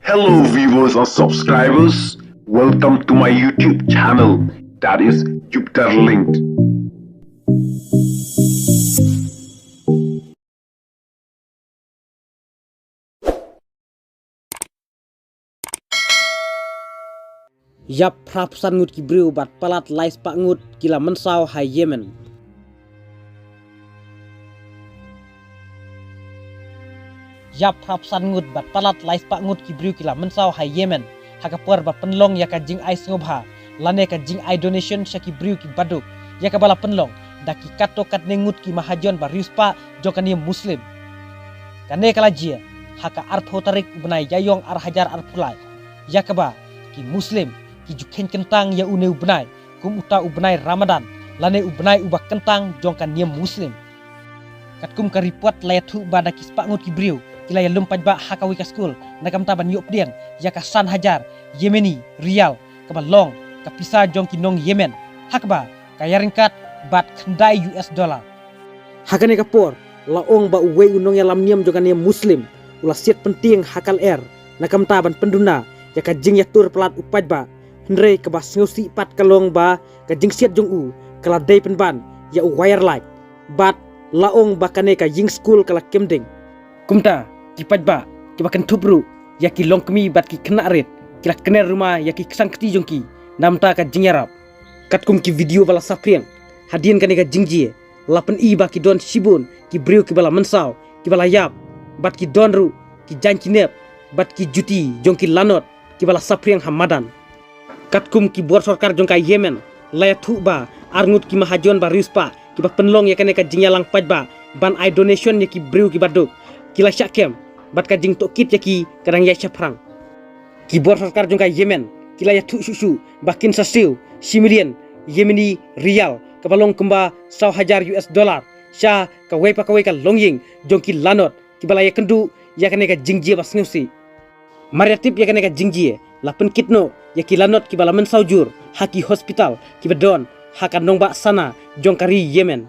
Hello viewers and subscribers, welcome to my YouTube channel, that is Jupiter Linked. Yap prapusan ngut ki briu bat palat lais pak ngut kila mensau hai Yemen. Yap prapusan ngut bat palat lais pak ngut ki briu kila mensau hai Yemen. Haka puar bat penlong yaka jing ai ngobha. Lane ka jing ai donation syaki briu ki baduk. Yaka bala penlong daki kato kat nengut ki mahajon ba riuspa jokani muslim. Kane kala jia haka artho tarik benai yayong ar hajar ar pulai. Yaka ba ki muslim ki juken kentang ya une ubnai kum uta ubnai Ramadan lane ubnai ubak kentang jongkan niam muslim kat kum ka report layathu bada kispa ngut ki briu kila ya lumpaj ba hakawi ka school nakam taban yop dian ya ka san hajar Yemeni rial ka long ka pisa jongki nong Yemen hakba ka yaringkat bat kendai US dollar hakane ka por laong ba uwe unong ya lam niam jongkan niam muslim ulah siat penting hakal nakam taban penduna ya ka jing ya tur pelat upaj ba Hendrei ke bas ngusi pat kalong ba ka jing siat jong u kala day penban ya u wire light bat laong ba kane ka jing school kala kemding kumta kipat ba kibakan tubru ya ki long kemi bat ki kena ret kila kener rumah ya ki kesang keti jongki namta ka jing yarap kat kum ki video bala sapriang hadian kane ka jing jie lapen i ba ki don shibun ki briu ki bala mensau ki bala yap bat ki don ru ki janki nep bat ki juti jongki lanot ki bala sapriang hamadan katkum ki bor sarkar jongkai Yemen laya thu ba arngut ki mahajon ba riuspa ki ba penlong ya kane ka jingyalang paj ba ban ai donation ya ki briu ki baduk ki la syakem bat ka jing tokit ya ki kadang ya syafrang ki bor sarkar jongkai Yemen ki laya thu susu bakin sasiu similian Yemeni rial ka balong kemba 100 hajar US dollar sya ka wei pa ka longying jongki lanot ki balaya kendu ya kane ka jingjie ba sngusi mariatip ya kane ka jingjie lapen kitno ya kilanot ki bala mensaujur haki hospital ki bedon hakan nongba sana jongkari Yemen.